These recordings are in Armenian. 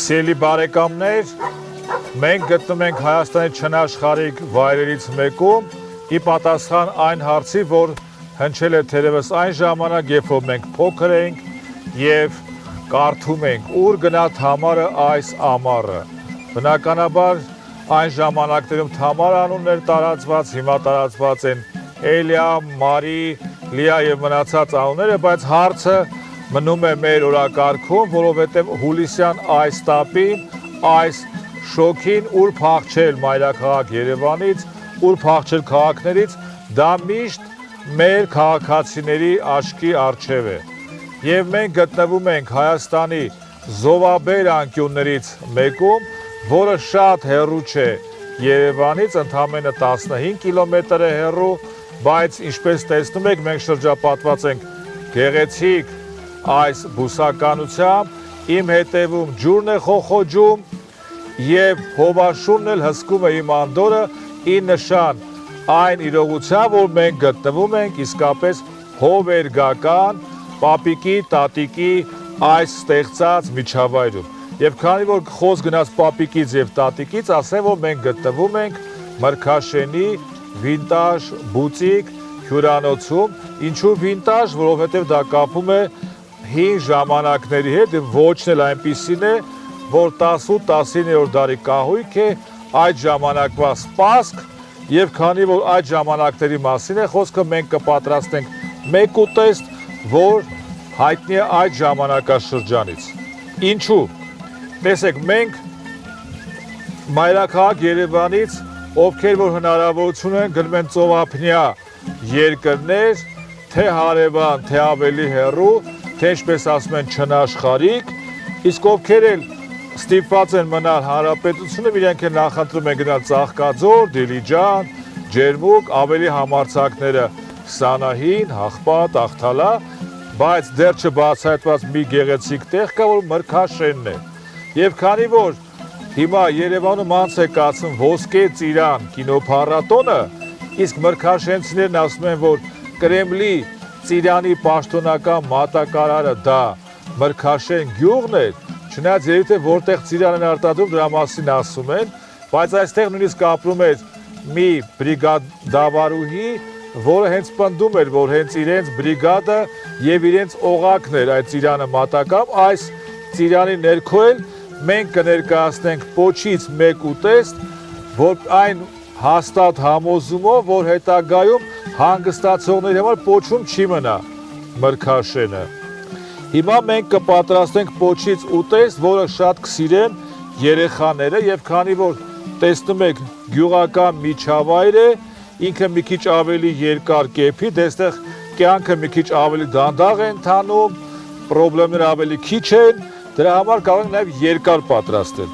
Սիրելի բարեկամներ, մենք գտնվում ենք Հայաստանի չնաշխարհիկ վայրերից մեկում, ի պատասխան այն հարցի, որ հնչել է թերևս այն ժամանակ, երբ որ մենք փոքր էինք եւ կարդում ենք, ուր գնա Թամարը այս ամառը։ Բնականաբար այն ժամանակներում Թամար անուններ տարածված, հիմա տարածված են Էլիա, Մարի, Լիա եւ մնացած անունները, բայց հարցը մնում է մեր օրակարգում, որովհետև հուլիսյան այս տապին, այս շոքին, ուր փախչել մայրաքաղաք Երևանից, ուր փախչել քաղաքներից, դա միշտ մեր քաղաքացիների աչքի առջև է։ Եվ մենք գտնվում ենք Հայաստանի զովաբեր անկյուններից մեկում, որը շատ հեռու չէ Երևանից, ընդամենը 15 կիլոմետր է հեռու, բայց ինչպես տեսնում եք, մենք շրջապատված ենք գեղեցիկ այս բուսականությամբ, իմ հետևում ջուրն է խոխոջում եւ հովաշունն էլ հսկում է իմ անդորը, ի նշան այն իրողության, որ մենք գտնվում ենք իսկապես հովերգական պապիկի, տատիկի այս ստեղծած միջավայրում։ Եվ քանի որ խոսք գնաց պապիկից եւ տատիկից, ասեմ, որ մենք գտնվում ենք Մրգաշենի վինտաժ բուտիկ հյուրանոցում, ինչու վինտաժ, որովհետեւ դա կապում է հին ժամանակների հետ, ոչ էլ այնպիսին է, որ 18-19-րդ դարի կահույք է, այդ ժամանակվա սպասք, եւ քանի որ այդ ժամանակների մասին է խոսքը, մենք կպատրաստենք մեկ ուտեստ, որ հայտնի է այդ ժամանակաշրջանից։ Ինչու՞։ Տեսեք, մենք մայրաքաղաք Երևանից, ովքեր որ հնարավորություն են, գնում են ծովափնյա երկրներ, թե հարևան, թե ավելի հեռու, թե ինչպես ասում են չնաշխարհիկ, իսկ ովքեր էլ ստիպված են մնալ հանրապետությունում, իրենք են նախընտրում են գնալ Ծաղկաձոր, Դիլիջան, Ջերմուկ, ավելի համարձակները Սանահին, Հաղպատ, Աղթալա, բայց դեռ չբացահայտված մի գեղեցիկ տեղ կա, որ Մրգաշենն է։ Եվ քանի որ հիմա Երևանում անց է կացվում Ոսկե ծիրան կինոփառատոնը, իսկ մրգաշենցիներն ասում են, որ Կրեմլի ծիրանի պաշտոնական մատակարարը դա Մրգաշեն գյուղն է, չնայած երևի թե որտեղ ծիրան են արտադրում, դրա մասին ասում են, բայց այստեղ նույնիսկ ապրում էր մի բրիգադավարուհի, որը հենց պնդում էր, որ հենց իրենց բրիգադը եւ իրենց օղակն էր այդ ծիրանը մատակամ, այս ծիրանի ներքո էլ մենք կներկայացնենք պոչից մեկ ուտեստ, որ այն հաստատ համոզումով, որ հետագայում հանգստացողների համար պոչում չի մնա Մրգաշենը։ Հիմա մենք կպատրաստենք պոչից ուտեստ, որը շատ կսիրեն երեխաները, եւ քանի որ տեսնում եք գյուղական միջավայր է, ինքը մի քիչ ավելի երկար կեփի, դեստեղ կյանքը մի քիչ ավելի դանդաղ է ընթանում, խնդիրները ավելի քիչ են, դրա համար կարող ենք նաեւ երկար պատրաստել։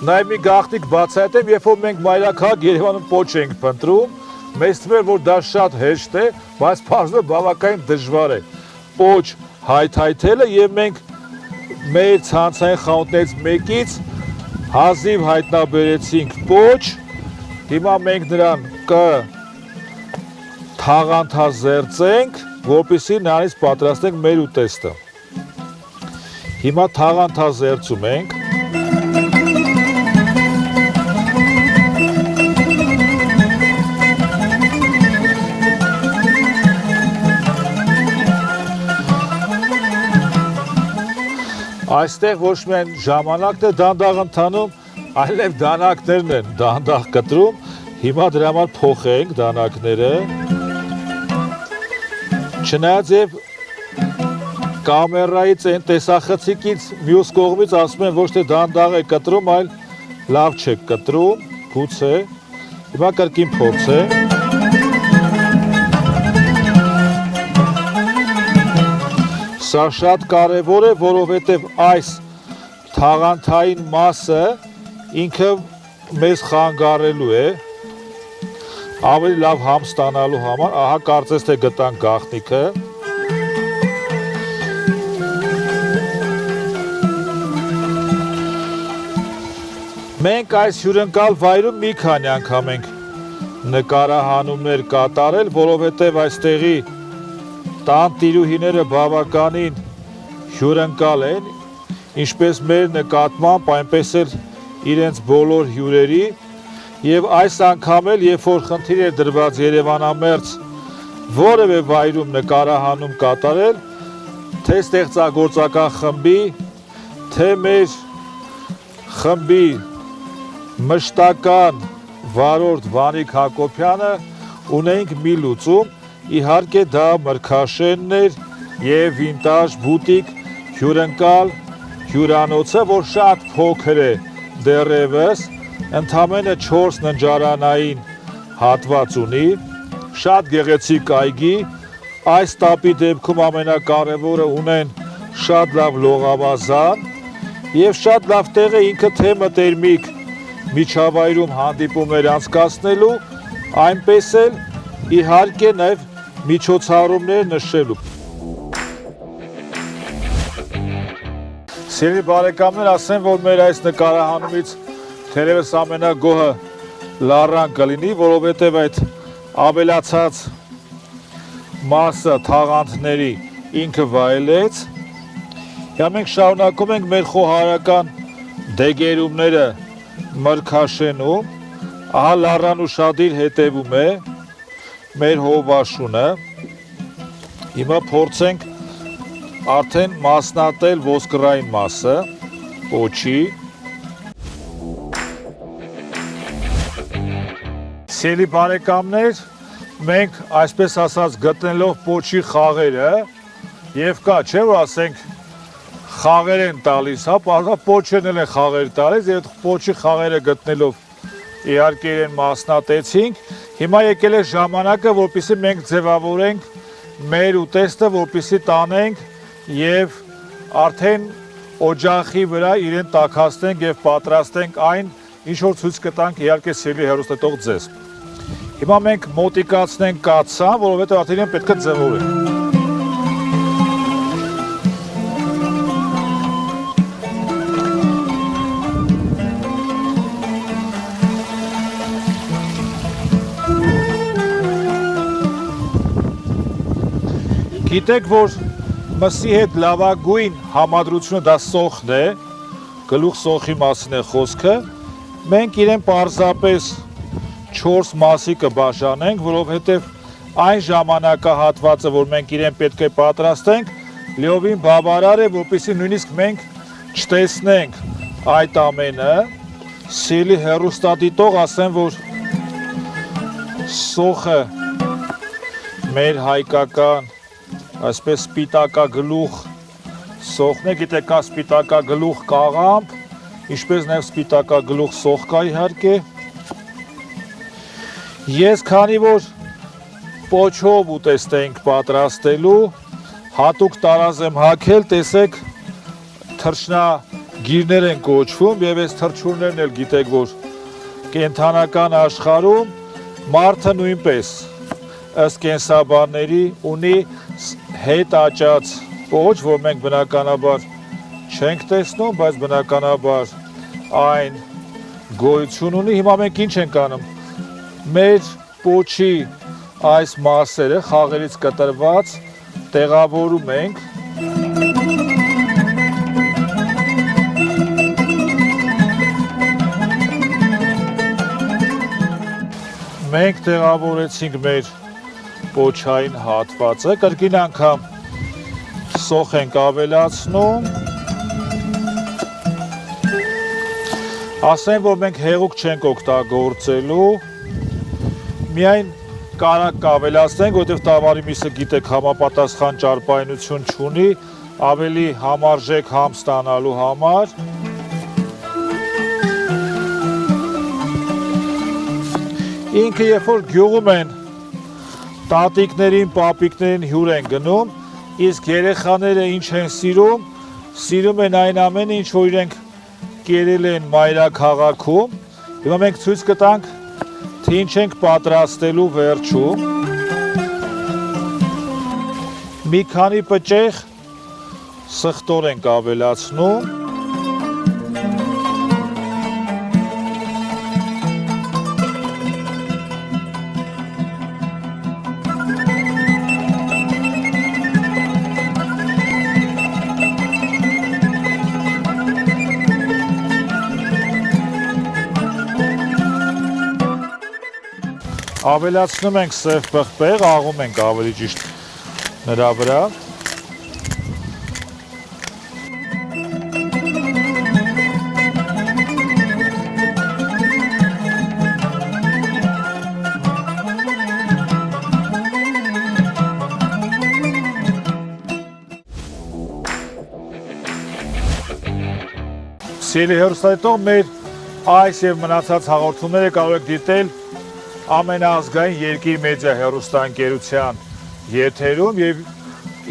Նաև մի գաղտնիք բացահայտեմ, երբ որ մենք մայրաքաղաք Երևանում պոչ ենք փնտրում, մեզ թվում է, որ դա շատ հեշտ է, բայց պարզվում է բավականին դժվար է պոչ հայթայթելը, եւ մենք մեր ցանցային խանութներից մեկից հազիվ հայտնաբերեցինք պոչ, հիմա մենք նրան կթաղանթազերծենք, որպեսզի նրանից պատրաստենք մեր ուտեստը։ Հիմա թաղանթազերծում ենք։ Այստեղ ոչ միայն ժամանակն է դանդաղ ընթանում, այլև դանակներն են դանդաղ կտրում, հիմա դրա համար փոխենք դանակները, չնայած եւ կամերայից այն տեսախցիկից մյուս կողմից ասում են ոչ թե դանդաղ է կտրում, այլ լավ չէ կտրում, գուցե, հիմա կրկին փորձենք։ Սա շատ կարևոր է, որովհետև այս թաղանթային մասը ինքը մեզ խանգարելու է, ավելի լավ համ ստանալու համար, ահա կարծես թե գտանք գաղտնիքը։ Մենք այս հյուրընկալ վայրում մի քանի անգամ ենք նկարահանումներ կատարել, որովհետև այստեղի տան տիրուհիները բավականին հյուրընկալ են, ինչպես մեր նկատմամբ, այնպես էլ իրենց բոլոր հյուրերի, եւ այս անգամ էլ, երբ որ խնդիր էր դրված Երևանամերձ որևէ վայրում նկարահանում կատարել, թե ստեղծագործական խմբի, թե մեր խմբի մշտական վարորդ Վանիկ Հակոբյանը ունեինք մի լուծում, իհարկե դա Մրգաշենն էր եւ վինտաժ բուտիկ հյուրընկալ հյուրանոցը, որ շատ փոքր է դեռևս, ընդամենը 4 ննջարանային հատված ունի, շատ գեղեցիկ այգի, այս տապի դեպքում ամենակարևորը ունեն շատ լավ լողավազան եւ շատ լավ տեղ է ինքը թե մտերմիկ միջավայրում հանդիպումներ անցկացնելու, այնպես էլ իհարկե նաեւ միջոցառումներ նշելու։ Սիրելի բարեկամներ, ասեմ, որ մեր այս նկարահանումից թերևս ամենագոհը Լառան կլինի, որովհետև այդ ավելացած մասը թաղանթների ինքը վայելեց։ Եվ մենք շարունակում ենք մեր խոհարական դեգերումները Մրգաշենում, ահա Լառան ուշադիր հետևում է մեր հովաշունը, հիմա փորձենք արդեն մասնատել ոսկրային մասը, պոչի։ Սիրելի բարեկամներ, մենք այսպես ասած գտնելով պոչի խաղերը, եւ կա, չէ՞ որ ասենք խաղեր են տալիս, հա, պոչերն են խաղեր տալիս, եւ պոչի խաղերը գտնելով իհարկե իրեն մասնատեցինք, հիմա եկել է ժամանակը, որպեսզի մենք ձևավորենք մեր ուտեստը, որպեսզի տանենք եւ արդեն օջախի վրա իրեն տաքացնենք եւ պատրաստենք այն, ինչ որ ցույց կտանք իհարկե սիրելի հեռուստատող ձեզ։ Հիմա մենք մոտիկացնենք կաթսան, որովհետեւ արդեն իրեն պետք է ձևավորենք։ Գիտեք, որ մսի հետ լավագույն համադրությունը դա սոխն է, գլուխ սոխի մասին է խոսքը, մենք իրեն պարզապես 4 մասի կբաժանենք, որովհետև այն ժամանակահատվածը, որ մենք իրեն պետք է պատրաստենք, լիովին բավարար է, որպեսզի նույնիսկ մենք չտեսնենք այդ ամենը, սիրելի հեռուստադիտող, ասեմ, որ սոխը մեր հայկական այսպես սպիտակագլուխ սոխն է, գիտեք կա սպիտակագլուխ կաղամբ, ինչպես նաև սպիտակագլուխ սոխ կա իհարկե։ Ես քանի որ պոչով ուտեստ ենք պատրաստելու, հատուկ տարազ եմ հագել, տեսեք թռչնագիրներ են կոչվում եւ այս թռչուններն էլ գիտեք որ կենթանական աշխարհում մարդը նույնպես ըստ կենսաբանների ունի հետ աճած պոչ, որ մենք բնականաբար չենք տեսնում, բայց բնականաբար այն գոյություն ունի։ Հիմա մենք ինչ ենք անում։ Մեր պոչի այս մասերը խաղերից կտրված տեղավորում ենք մենք տեղավորեցինք մեր պոչային հատվածը, կրկին անգամ սոխ ենք ավելացնում, ասեմ, որ մենք հեղուկ չենք օգտագործելու, միայն կարակ կավելացնենք, որտեղ տավարի միսը գիտեք համապատասխան ճարպայնություն չունի, ավելի համարժեք համ ստանալու համար, ինքը երբ որ գյուղում են տատիկներին, պապիկներին հյուր են գնում, իսկ երեխաները ինչ են սիրում, սիրում են այն ամենը, ինչ որ իրենք կերել են մայրաքաղաքում, հիմա մենք ցույց կտանք, թե ինչ ենք պատրաստելու վերջում, մի քանի պճեղ սխտոր ենք ավելացնում, ավելացնում ենք սև պղպեղ, աղում ենք ավելի ճիշտ նրա վրա։ Սիրելի հեռուստադիտող, մեր այս եւ մնացած հաղորդումները կարող եք դիտել ամենաազգային Երկիր մեդիա հեռուստաընկերության եթերում եւ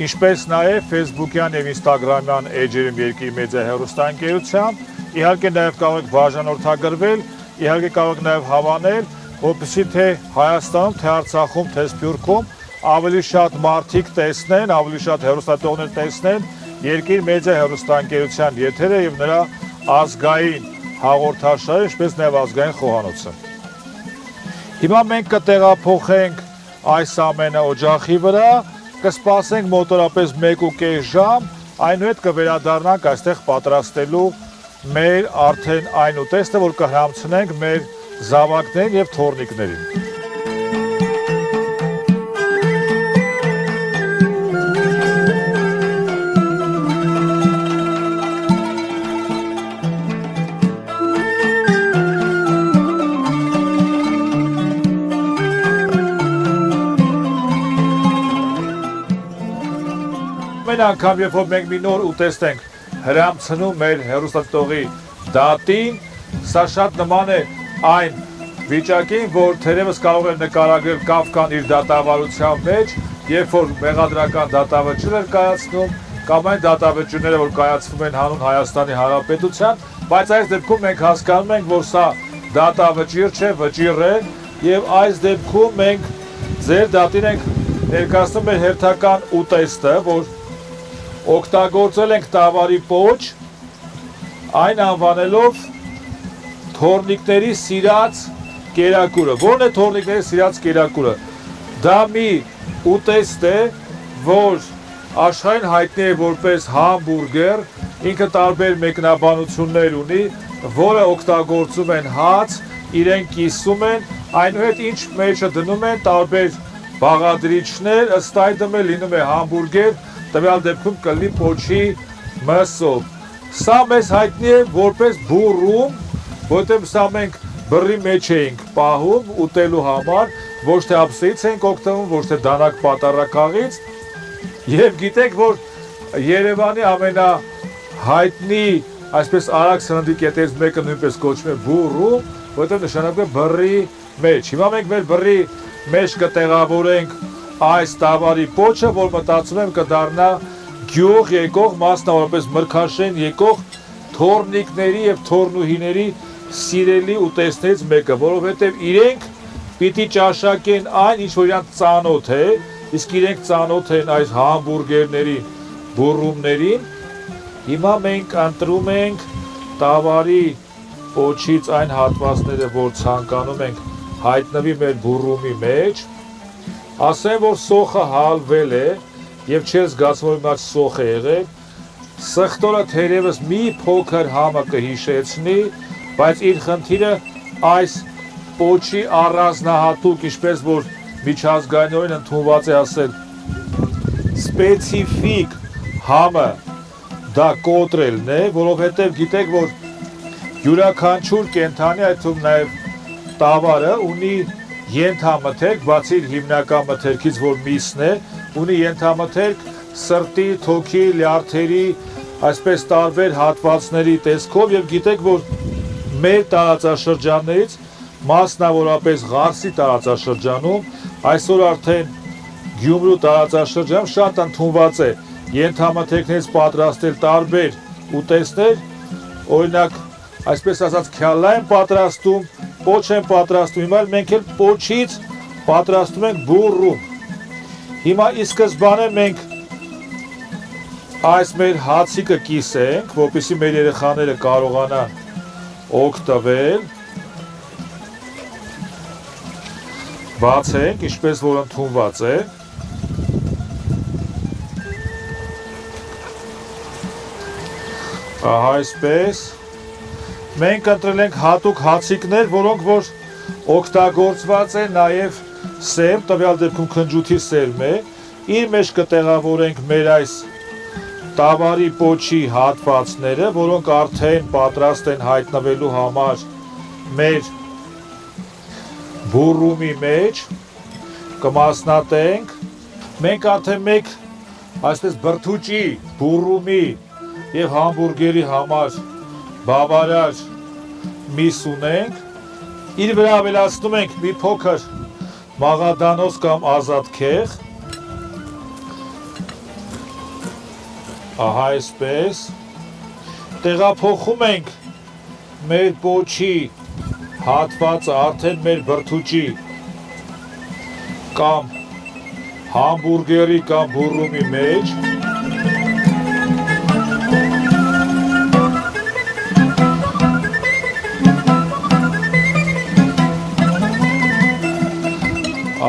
ինչպես նաեւ Facebook-յան եւ Instagram-յան էջերում Երկիր մեդիա հեռուստաընկերության, իհարկե նաեւ կարող եք բաժանորդագրվել, իհարկե կարող եք նաեւ հավանել, որպեսզի թե Հայաստանում, թե Արցախում, թե Սփյուռքում ավելի շատ մարդիկ տեսնեն, ավելի շատ հեռուստադիտողներ տեսնեն Երկիր մեդիա հեռուստաընկերության եթերը եւ նրա ազգային հաղորդաշարը, ինչպես նաև ազգային խոհանոցը։ Հիմա մենք կտեղափոխենք այս ամենը օջախի վրա, կսպասենք մոտորապես 1.5 ժամ, այնուհետ կվերադառնանք այստեղ պատրաստելու մեր արդեն այն ուտեստը, որ կհրամցնենք մեր զավակներին եւ թոռնիկներին։ Ամեն անգամ, երբ որ մենք մի նոր ուտեստ ենք հրամցնում մեր հեռուստադիտողի դատին, սա շատ նման է այն վիճակին, որ թերևս կարող է նկարագրել Կաֆկան իր դատավարության մեջ, երբ որ մեղադրական դատավճիռ էր կայացնում, կամ այն դատավճիռները, որ կայացվում են հանուն Հայաստանի Հանրապետության, բայց այս դեպքում մենք հասկանում ենք, որ սա դատավճիռ չէ, վճիռ է, եւ այս դեպքում մենք ձեր դատին ենք ներկայացնում մեր հերթական ուտեստը, որ օգտագործել ենք տավարի պոչ, այն անվանելով թոռնիկների սիրած կերակուրը։ Ո՞րն է թոռնիկների սիրած կերակուրը։ Դա մի ուտեստ է, որ աշխարհին հայտնի է որպես համբուրգեր, ինքը տարբեր մեկնաբանություններ ունի, որը օգտագործում են հաց, իրեն կիսում են, այնուհետ ինչ մեջը դնում են տարբեր բաղադրիչներ, ըստ այդմ է լինում է համբուրգեր, տվյալ դեպքում կլինի պոչի մսով։ Սա մեզ հայտնի է որպես բուրում, որտեղ սա մենք բռի մեջ էինք պահում ուտելու համար, ոչ թե ափսեից ենք օգտվում, ոչ թե դանակ պատառաքաղից, եւ գիտեք, որ Երևանի ամենահայտնի այսպես արագ սննդի կետերից մեկը նույնպես կոչվում է բուրում, որտեղ նշանակում է բռի մեջ։ Հիմա մենք մեր բռի մեջ կտեղավորենք այս տավարի պոչը, որ մտածում եմ կդառնա գյուղ եկող, մասնավորապես Մրգաշեն եկող թոռնիկների եւ թոռնուհիների սիրելի ուտեստներից մեկը, որովհետեւ իրենք պիտի ճաշակեն այն, ինչ որ իրանք ծանոթ է, իսկ իրենք ծանոթ են այս համբուրգերների, բուրումներին։ Հիմա մենք ընտրում ենք տավարի պոչից այն հատվածները, որ ցանկանում ենք հայտնվի մեր բուրումի մեջ։ Ասեմ, որ սոխը հալվել է եւ չէ զգացվում, որ մաչ սոխ է եղել։ Սխտորը թերևս մի փոքր համը կհիշեցնի, բայց իր խնդիրը այս պոչի առանձնահատուկ, ինչպես որ միջազգայինորեն ընդունված է ասել, սպეციფիկ համը դա կոտրելն է, որովհետեւ գիտեք, որ յուրաքանչյուր կենդանի, այդ թվում նաեւ տավարը ունի ենթամթերք, բացի իր հիմնական մթերքից, որ միսն է, ունի ենթամթերք սրտի, թոքի, լյարդերի, այսպես տարբեր հատվածների տեսքով եւ գիտեք, որ մեր տարածաշրջաններից, մասնավորապես Ղարսի տարածաշրջանում, այսօր արդեն Գյումրու տարածաշրջանում շատ ընդունված է ենթամթերքներից պատրաստել տարբեր ուտեստներ, օրինակ, այսպես ասած, քյալլա են պատրաստում, պոչ են պատրաստում, հիմա մենք էլ պոչից պատրաստում ենք բուրում։ Հիմա ի սկզբանե մենք այս մեր հացիկը կիսենք, որպեսզի մեր երեխաները կարողանան օգտվել։ Բացենք, ինչպես որ ընդունված է։ Ահա այսպես։ Մենք ընտրել ենք հատուկ հացիկներ, որոնք որ Օգտագործված է նաև սերմ, տվյալ դեպքում քնջութի սերմ է, իր մեջ կտեղավորենք մեր այս տավարի պոչի հատվածները, որոնք արդեն պատրաստ են հայտնվելու համար մեր բուրումի մեջ, կմասնատենք, մենք արդեն մեկ այսպես բրդուճի, բուրումի և համբուրգերի համար բավարար միս ունենք, իր վրա ավելացնում ենք մի փոքր մաղադանոց կամ ազատ քեղ, ահա այսպես, տեղափոխում ենք մեր պոչի հատվածը արդեն մեր բրդուճի կամ համբուրգերի կամ բուրումի մեջ,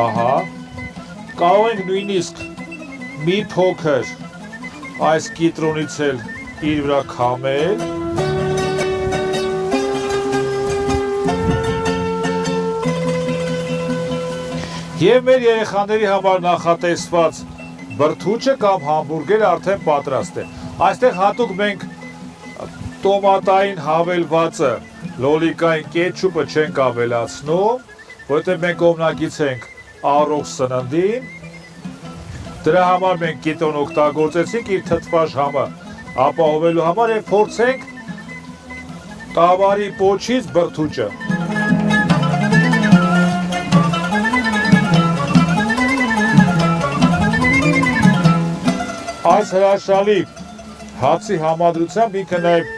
ահա, կարող ենք նույնիսկ մի փոքր այս կիտրոնից էլ իր վրա քամել, և մեր երեխաների համար նախատեսված բրդուճը կամ համբուրգերը արդեն պատրաստ է։ Այստեղ հատուկ մենք տոմատային հավելվածը, լոլիկային կետչուպը չենք ավելացնում, որովհետև մենք կողմնակից ենք առողջ սննդին, դրա համար մենք կետոն օգտագործեցինք իր թթվաշ համը ապահովելու համար և փորձենք տավարի պոչից բրդուճը։ Այս հրաշալի հացի համադրությամբ ինքը նաև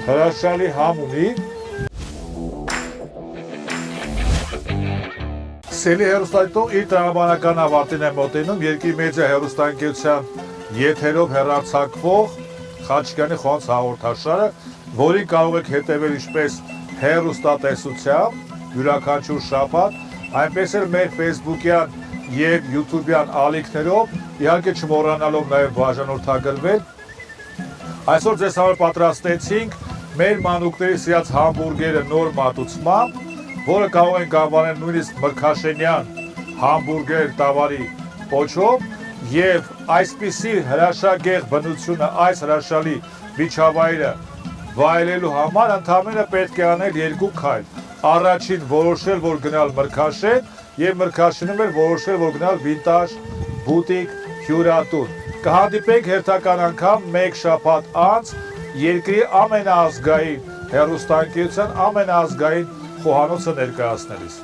հրաշալի համ ունի։ Սելի հեռուստադիտող իր տրամաբանական ավարտին է մոտենում Երկիր մեդիա հեռուստաընկերության եթերով հեռարձակվող Խաչիկյանի խոհանոց հաղորդաշարը, որին կարող եք հետևել ինչպես հեռուստատեսությամբ, յուրաքանչյուր շաբաթ, այնպես էլ մեր ֆեյսբուքյան և յութուբյան ալիքներով, իհարկե չմոռանալով նաև բաժանորդագրվել։ Այսօր ձեզ համար պատրաստեցինք մեր մանուկների սիրած համբուրգերը նոր մատուցմամբ, որը կարող ենք անվանել նույնիսկ մրգաշենյան համբուրգեր տավարի պոչով և այսպիսի հրաշագեղ բնությունը, այս հրաշալի միջավայրը վայելելու համար ընդամենը պետք է անել երկու քայլ։ Առաջին որոշել, որ գնալ մրգաշեն և մրգաշենում էլ որոշել, որ գնալ վինտաժ բուտիկ հյուրատուն։ Կհանդիպենք հերթական անգամ մեկ շաբաթ անց երկրի ամենաազգային հեռուստաընկերության ամենաազգային խոհանոցը ներկայացնելիս։